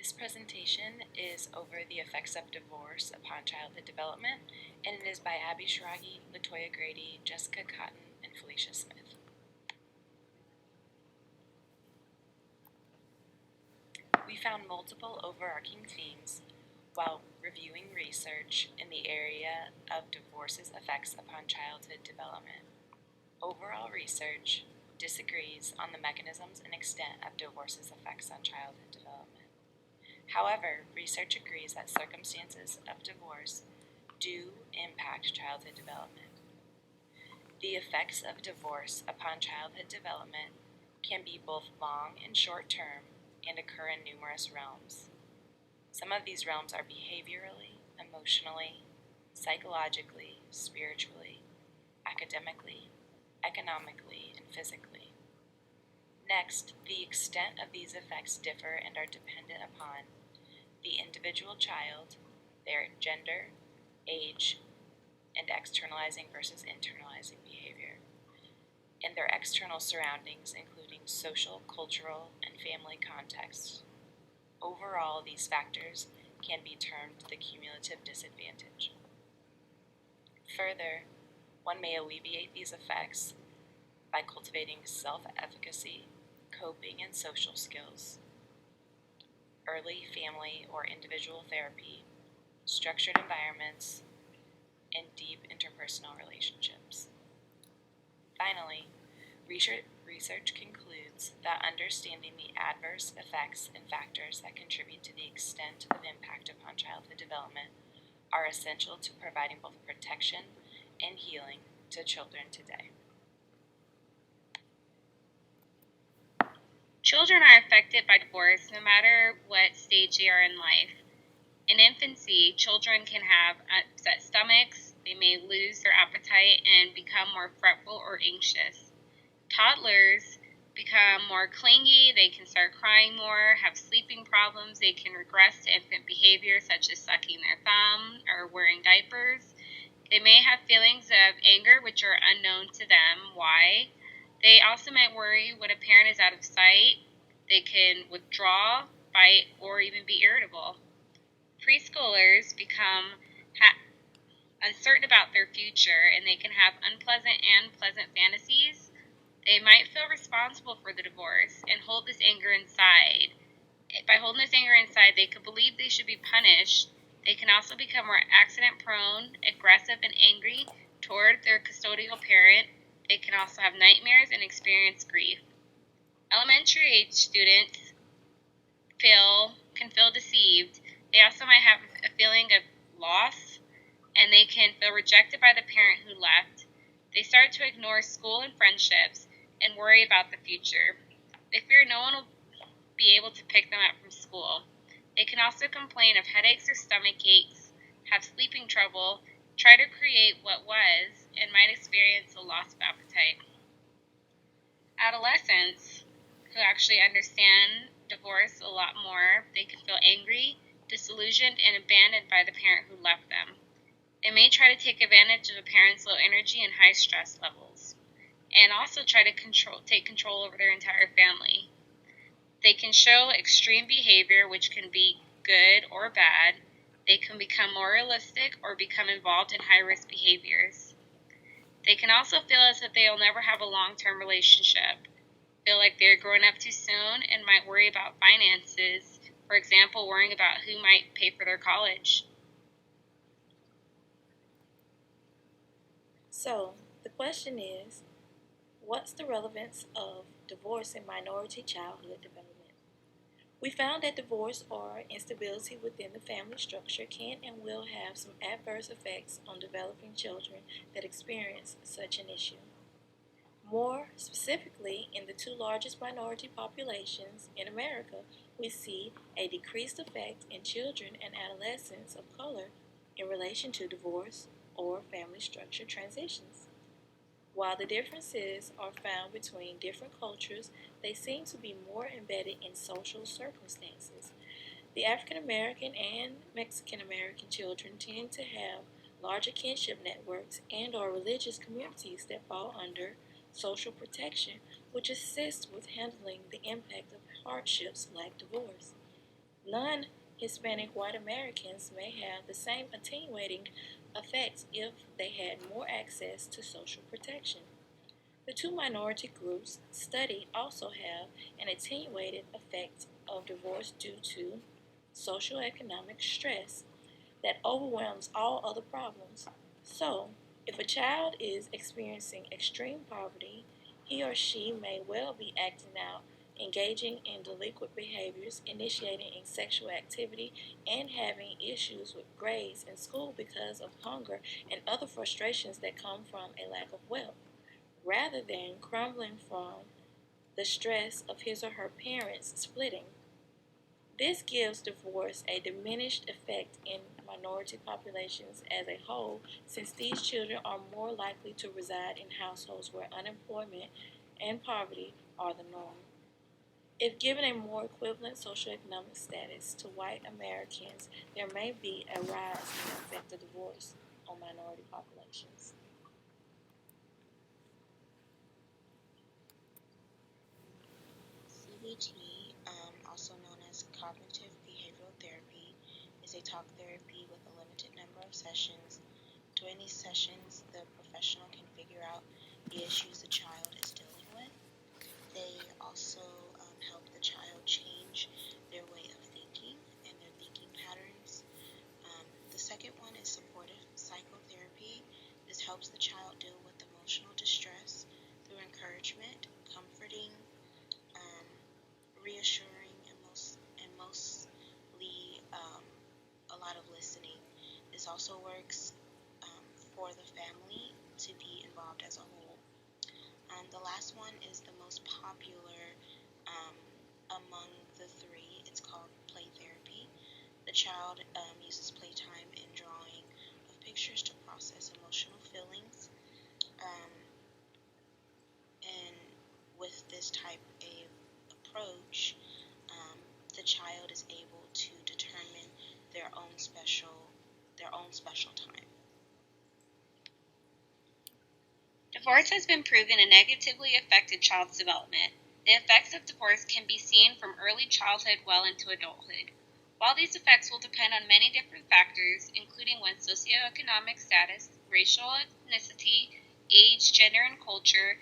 This presentation is over the effects of divorce upon childhood development, and it is by Abby Shiragi, Latoya Grady, Jessica Cotton, and Felicia Smith. We found multiple overarching themes while reviewing research in the area of divorce's effects upon childhood development. Overall research disagrees on the mechanisms and extent of divorce's effects on childhood development. However, research agrees that circumstances of divorce do impact childhood development. The effects of divorce upon childhood development can be both long and short term and occur in numerous realms. Some of these realms are behaviorally, emotionally, psychologically, spiritually, academically, economically, and physically. Next, the extent of these effects differ and are dependent upon the individual child, their gender, age, and externalizing versus internalizing behavior, and their external surroundings, including social, cultural, and family contexts. Overall, these factors can be termed the cumulative disadvantage. Further, one may alleviate these effects by cultivating self-efficacy, coping and social skills, early family or individual therapy, structured environments, and deep interpersonal relationships. Finally, research concludes that understanding the adverse effects and factors that contribute to the extent of impact upon childhood development are essential to providing both protection and healing to children today. Children are affected by divorce no matter what stage they are in life. In infancy, children can have upset stomachs, they may lose their appetite and become more fretful or anxious. Toddlers become more clingy, they can start crying more, have sleeping problems, they can regress to infant behavior such as sucking their thumb or wearing diapers. They may have feelings of anger which are unknown to them. Why? They also might worry when a parent is out of sight. They can withdraw, fight, or even be irritable. Preschoolers become uncertain about their future, and they can have unpleasant and pleasant fantasies. They might feel responsible for the divorce and hold this anger inside. By holding this anger inside, they could believe they should be punished. They can also become more accident-prone, aggressive, and angry toward their custodial parent. They can also have nightmares and experience grief. Elementary age students can feel deceived. They also might have a feeling of loss, and they can feel rejected by the parent who left. They start to ignore school and friendships and worry about the future. They fear no one will be able to pick them up from school. They can also complain of headaches or stomach aches, have sleeping trouble, try to create what was, and might experience a loss of appetite. Adolescents who actually understand divorce a lot more, they can feel angry, disillusioned, and abandoned by the parent who left them. They may try to take advantage of a parent's low energy and high stress levels, and also try to take control over their entire family. They can show extreme behavior, which can be good or bad. They can become moralistic or become involved in high-risk behaviors. They can also feel as if they will never have a long-term relationship, feel like they're growing up too soon, and might worry about finances, for example, worrying about who might pay for their college. So, the question is, what's the relevance of divorce in minority childhood development? We found that divorce or instability within the family structure can and will have some adverse effects on developing children that experience such an issue. More specifically, in the two largest minority populations in America, we see a decreased effect in children and adolescents of color in relation to divorce or family structure transitions. While the differences are found between different cultures, they seem to be more embedded in social circumstances. The African American and Mexican American children tend to have larger kinship networks and or religious communities that fall under social protection, which assists with handling the impact of hardships like divorce. Non-Hispanic white Americans may have the same attenuating effects if they had more access to social protection. The two minority groups studied also have an attenuated effect of divorce due to socioeconomic stress that overwhelms all other problems. So, if a child is experiencing extreme poverty, he or she may well be acting out, engaging in delinquent behaviors, initiating in sexual activity, and having issues with grades in school because of hunger and other frustrations that come from a lack of wealth, rather than crumbling from the stress of his or her parents splitting. This gives divorce a diminished effect in minority populations as a whole, since these children are more likely to reside in households where unemployment and poverty are the norm. If given a more equivalent socioeconomic status to white Americans, there may be a rise in the effect of divorce on minority populations. CBT, also known as cognitive behavioral therapy, is a talk therapy with a limited number of sessions. During these sessions, the professional can figure out the issues the child is dealing with. They also help the child change their way of thinking and their thinking patterns. The second one is supportive psychotherapy. This helps the child deal with emotional distress through encouragement, comforting, reassuring, and mostly a lot of listening. This also works for the family to be involved as a whole. The last one is the most popular um, among the three. It's called play therapy. The child uses playtime and drawing of pictures to process emotional feelings. Um, and with this type of approach, um, the child is able to determine their own special time. Divorce has been proven to negatively affect a child's development. The effects of divorce can be seen from early childhood well into adulthood. While these effects will depend on many different factors, including one's socioeconomic status, racial ethnicity, age, gender, and culture,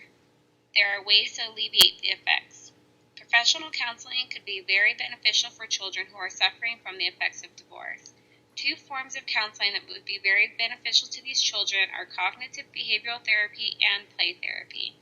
there are ways to alleviate the effects. Professional counseling could be very beneficial for children who are suffering from the effects of divorce. Two forms of counseling that would be very beneficial to these children are cognitive behavioral therapy and play therapy.